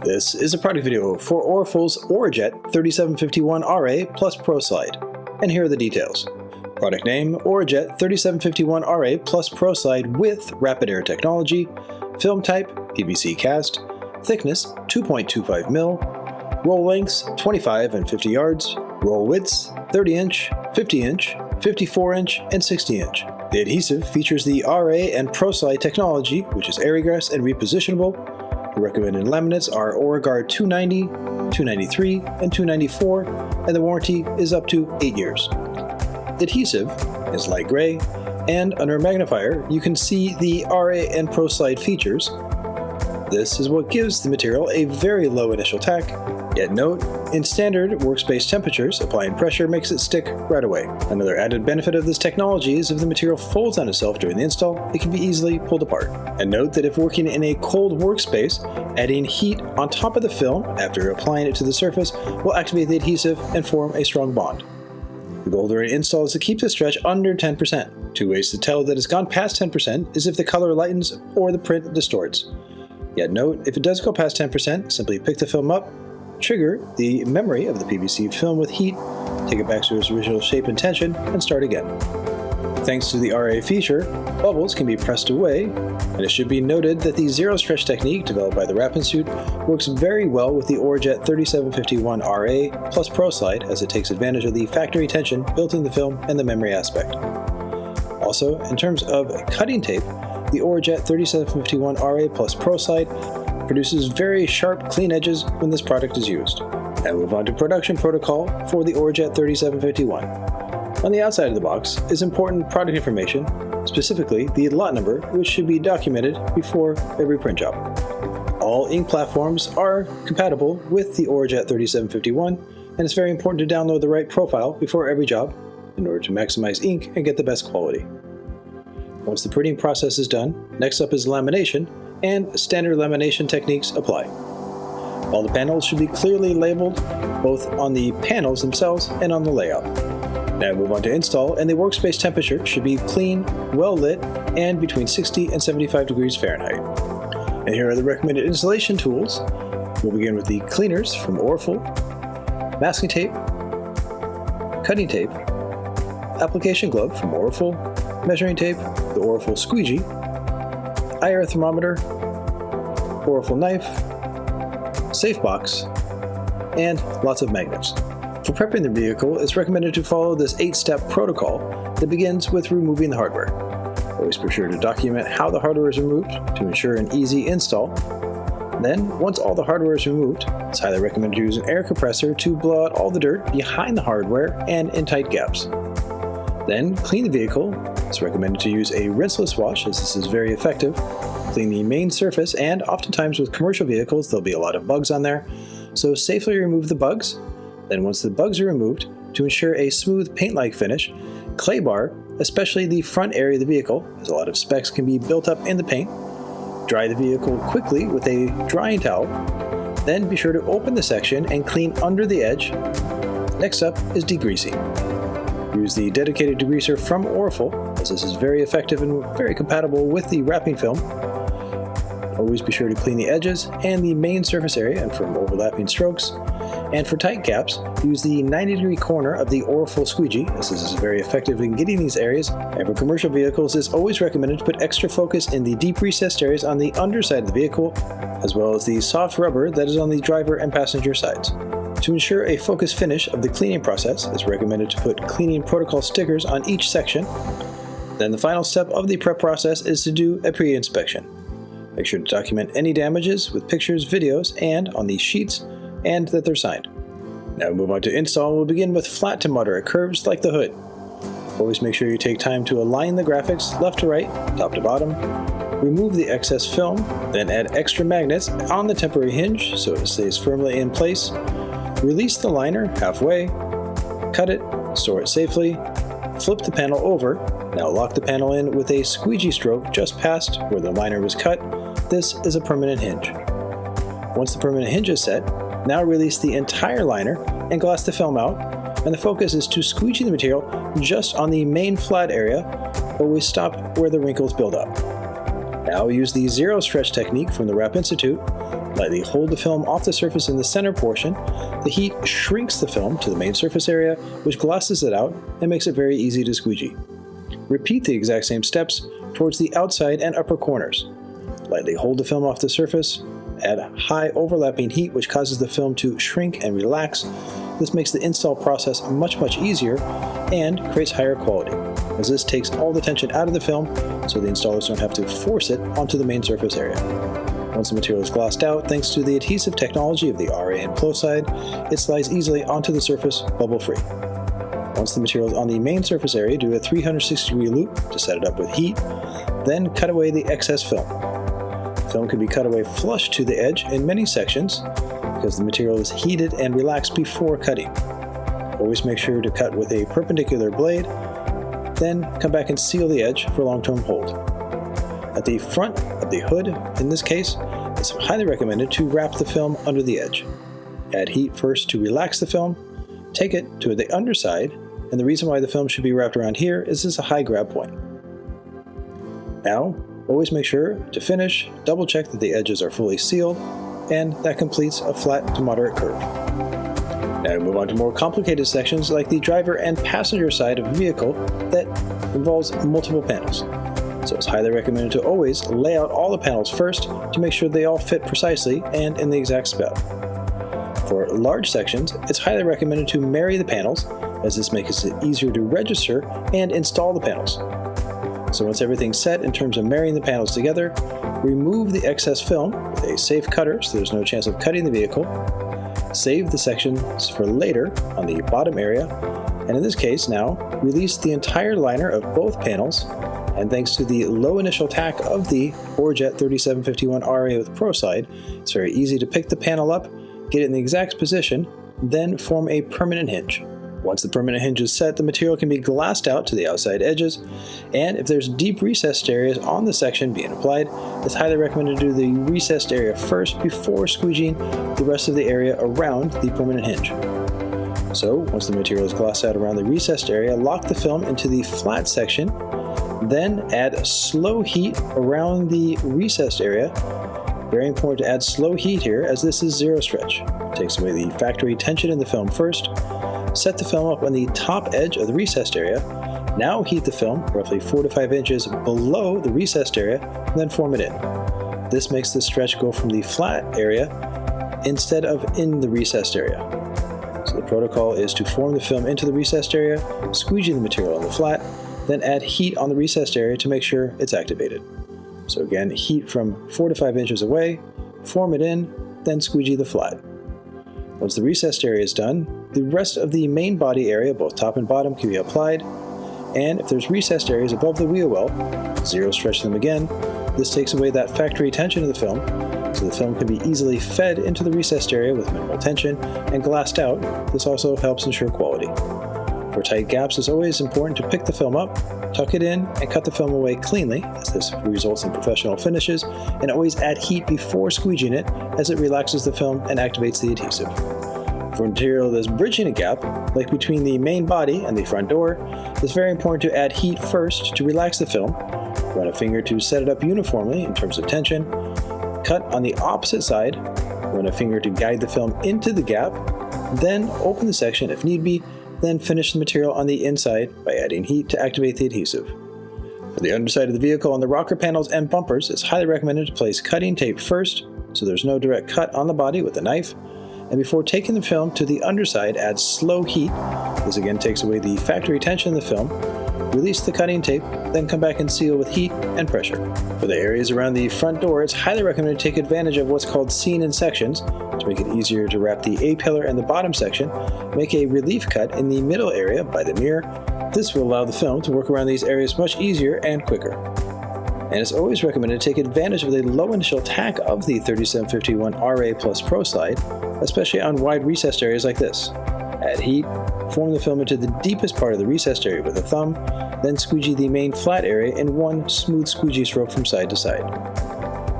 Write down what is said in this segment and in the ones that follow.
This is a product video for Oraful's ORAJET 3751RA Plus ProSlide, and here are the details. Product name, ORAJET 3751RA Plus ProSlide with RapidAir Technology, film type, PVC cast, thickness 2.25 mil, roll lengths 25 and 50 yards, roll widths 30 inch, 50 inch, 54 inch, and 60 inch. The adhesive features the RA and ProSlide technology, which is air egress and repositionable. The recommended laminates are ORAGUARD 290, 293, and 294, and the warranty is up to 8 years. The adhesive is light gray, and under a magnifier you can see the RA and ProSlide features. This is what gives the material a very low initial tack, yet note, in standard workspace temperatures, applying pressure makes it stick right away. Another added benefit of this technology is if the material folds on itself during the install, it can be easily pulled apart. And note that if working in a cold workspace, adding heat on top of the film after applying it to the surface will activate the adhesive and form a strong bond. The goal during install is to keep the stretch under 10%. Two ways to tell that it's gone past 10% is if the color lightens or the print distorts. Yet note, if it does go past 10%, simply pick the film up, trigger the memory of the PVC film with heat, take it back to its original shape and tension, and start again. Thanks to the RA feature, bubbles can be pressed away, and it should be noted that the zero stretch technique developed by the Rap Institute works very well with the ORAJET 3751RA Plus ProSlide, as it takes advantage of the factory tension built in the film and the memory aspect. Also, in terms of cutting tape, the ORAJET 3751RA Plus ProSlide produces very sharp, clean edges when this product is used. Now move on to production protocol for the ORAJET 3751. On the outside of the box is important product information, specifically the lot number, which should be documented before every print job. All ink platforms are compatible with the ORAJET 3751, and it's very important to download the right profile before every job in order to maximize ink and get the best quality. Once the printing process is done, next up is lamination, and standard lamination techniques apply. All the panels should be clearly labeled, both on the panels themselves and on the layout. Now move on to install, and the workspace temperature should be clean, well lit, and between 60 and 75 degrees Fahrenheit. And here are the recommended installation tools. We'll begin with the cleaners from Oraful, masking tape, cutting tape, application glove from Oraful, measuring tape, the Oraful squeegee, IR thermometer, Oraful knife, safe box, and lots of magnets. For prepping the vehicle, it's recommended to follow this 8-step protocol that begins with removing the hardware. Always be sure to document how the hardware is removed to ensure an easy install. Then, once all the hardware is removed, it's highly recommended to use an air compressor to blow out all the dirt behind the hardware and in tight gaps. Then, clean the vehicle. It's recommended to use a rinseless wash, as this is very effective. Clean the main surface, and oftentimes with commercial vehicles there'll be a lot of bugs on there, so safely remove the bugs. Then once the bugs are removed, to ensure a smooth paint-like finish, clay bar, especially the front area of the vehicle, as a lot of specks can be built up in the paint. Dry the vehicle quickly with a drying towel. Then be sure to open the section and clean under the edge. Next up is degreasing. Use the dedicated degreaser from Oraful, as this is very effective and very compatible with the wrapping film. Always be sure to clean the edges and the main surface area and from overlapping strokes. And for tight gaps, use the 90-degree corner of the Oraful squeegee, as this is very effective in getting these areas. And for commercial vehicles, it's always recommended to put extra focus in the deep recessed areas on the underside of the vehicle, as well as the soft rubber that is on the driver and passenger sides. To ensure a focused finish of the cleaning process, it's recommended to put cleaning protocol stickers on each section. Then the final step of the prep process is to do a pre-inspection. Make sure to document any damages with pictures, videos, and on these sheets, and that they're signed. Now move on to install. We'll begin with flat to moderate curves like the hood. Always make sure you take time to align the graphics left to right, top to bottom. Remove the excess film, then add extra magnets on the temporary hinge so it stays firmly in place. Release the liner halfway, cut it, store it safely, flip the panel over. Now lock the panel in with a squeegee stroke just past where the liner was cut. This is a permanent hinge. Once the permanent hinge is set, now release the entire liner and gloss the film out, and the focus is to squeegee the material just on the main flat area. Always stop where the wrinkles build up. Now use the zero stretch technique from the Wrap Institute. Lightly hold the film off the surface in the center portion. The heat shrinks the film to the main surface area, which glosses it out and makes it very easy to squeegee. Repeat the exact same steps towards the outside and upper corners. Lightly hold the film off the surface. Add high overlapping heat, which causes the film to shrink and relax. This makes the install process much easier and creates higher quality, as this takes all the tension out of the film so the installers don't have to force it onto the main surface area. Once the material is glossed out, thanks to the adhesive technology of the RA and ProSlide, it slides easily onto the surface bubble-free. Once the material is on the main surface area, do a 360-degree loop to set it up with heat, then cut away the excess film. Film can be cut away flush to the edge in many sections because the material is heated and relaxed before cutting. Always make sure to cut with a perpendicular blade, then come back and seal the edge for long-term hold. At the front of the hood, in this case, it's highly recommended to wrap the film under the edge. Add heat first to relax the film, take it to the underside, and the reason why the film should be wrapped around here is this is a high grab point. Now, always make sure to finish, double check that the edges are fully sealed, and that completes a flat to moderate curve. Now we move on to more complicated sections like the driver and passenger side of a vehicle that involves multiple panels. So it's highly recommended to always lay out all the panels first to make sure they all fit precisely and in the exact spot. For large sections, it's highly recommended to marry the panels, as this makes it easier to register and install the panels. So once everything's set in terms of marrying the panels together, remove the excess film with a safe cutter so there's no chance of cutting the vehicle. Save the sections for later on the bottom area, and in this case now, release the entire liner of both panels, and thanks to the low initial tack of the ORAJET 3751RA with ProSlide, it's very easy to pick the panel up, get it in the exact position, then form a permanent hinge. Once the permanent hinge is set, the material can be glassed out to the outside edges, and if there's deep recessed areas on the section being applied, it's highly recommended to do the recessed area first before squeegeeing the rest of the area around the permanent hinge. So, once the material is glossed out around the recessed area, lock the film into the flat section, then add slow heat around the recessed area. Very important to add slow heat here, as this is zero stretch. It takes away the factory tension in the film first. Set the film up on the top edge of the recessed area. Now heat the film roughly 4 to 5 inches below the recessed area, and then form it in. This makes the stretch go from the flat area instead of in the recessed area. So the protocol is to form the film into the recessed area, squeegee the material on the flat, then add heat on the recessed area to make sure it's activated. So again, heat from 4 to 5 inches away, form it in, then squeegee the flat. Once the recessed area is done, the rest of the main body area, both top and bottom, can be applied, and if there's recessed areas above the wheel well, zero stretch them again. This takes away that factory tension of the film, so the film can be easily fed into the recessed area with minimal tension and glassed out. This also helps ensure quality. For tight gaps, it's always important to pick the film up, tuck it in, and cut the film away cleanly, as this results in professional finishes, and always add heat before squeegeeing it, as it relaxes the film and activates the adhesive. For material that's bridging a gap, like between the main body and the front door, it's very important to add heat first to relax the film, run a finger to set it up uniformly in terms of tension, cut on the opposite side, run a finger to guide the film into the gap, then open the section if need be, then finish the material on the inside by adding heat to activate the adhesive. For the underside of the vehicle on the rocker panels and bumpers, it's highly recommended to place cutting tape first, so there's no direct cut on the body with a knife, and before taking the film to the underside, add slow heat. This again takes away the factory tension of the film. Release the cutting tape, then come back and seal with heat and pressure. For the areas around the front door, it's highly recommended to take advantage of what's called seam-in sections to make it easier to wrap the A-pillar and the bottom section. Make a relief cut in the middle area by the mirror. This will allow the film to work around these areas much easier and quicker. And it's always recommended to take advantage of the low initial tack of the 3751RA plus ProSlide, especially on wide recessed areas like this. Add heat, form the film into the deepest part of the recessed area with a thumb, then squeegee the main flat area in one smooth squeegee stroke from side to side.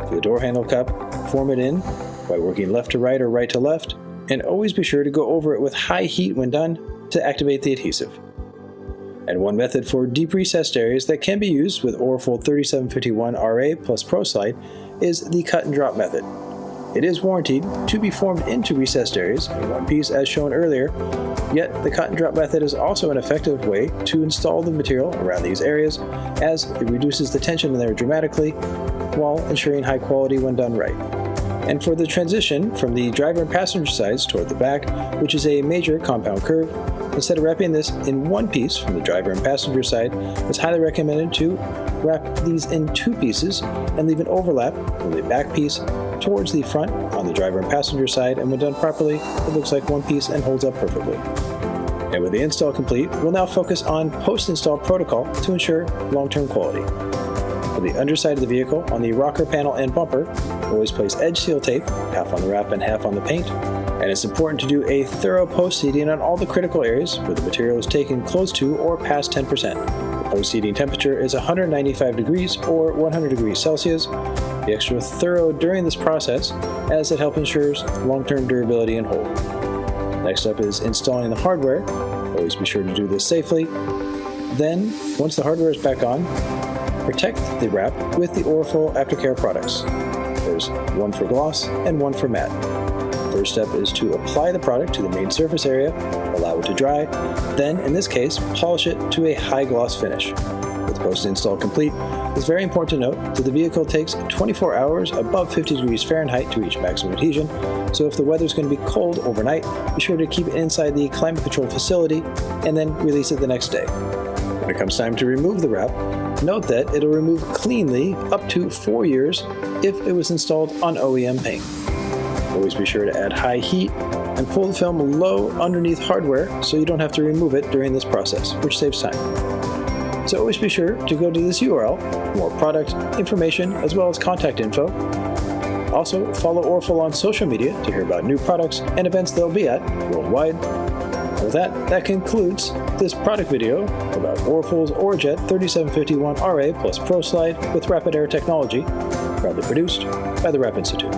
For the door handle cup, form it in by working left to right or right to left, and always be sure to go over it with high heat when done to activate the adhesive. And one method for deep recessed areas that can be used with Orafold 3751RA plus ProSlide is the cut and drop method. It is warranted to be formed into recessed areas in one piece as shown earlier, yet the cut and drop method is also an effective way to install the material around these areas, as it reduces the tension in there dramatically while ensuring high quality when done right. And for the transition from the driver and passenger sides toward the back, which is a major compound curve, instead of wrapping this in one piece from the driver and passenger side, it's highly recommended to wrap these in two pieces and leave an overlap from the back piece towards the front on the driver and passenger side, and when done properly, it looks like one piece and holds up perfectly. And with the install complete, we'll now focus on post-install protocol to ensure long-term quality. For the underside of the vehicle, on the rocker panel and bumper, always place edge seal tape, half on the wrap and half on the paint. And it's important to do a thorough post-seeding on all the critical areas where the material is taken close to or past 10%. The post-seeding temperature is 195 degrees or 100 degrees Celsius. Be extra thorough during this process, as it helps ensures long-term durability and hold. Next up is installing the hardware. Always be sure to do this safely. Then, once the hardware is back on, protect the wrap with the Orafold aftercare products. There's one for gloss and one for matte. First step is to apply the product to the main surface area, allow it to dry, then, in this case, polish it to a high gloss finish. With post-install complete, it's very important to note that the vehicle takes 24 hours above 50 degrees Fahrenheit to reach maximum adhesion, so if the weather is going to be cold overnight, be sure to keep it inside the climate controlled facility and then release it the next day. When it comes time to remove the wrap, note that it'll remove cleanly up to 4 years if it was installed on OEM paint. Always be sure to add high heat and pull the film low underneath hardware so you don't have to remove it during this process, which saves time. So always be sure to go to this URL for more product information as well as contact info. Also, follow Orafold on social media to hear about new products and events they'll be at worldwide. With that concludes this product video about Orafold's ORAJET 3751RA plus ProSlide with RapidAir Technology, proudly produced by the Rap Institute.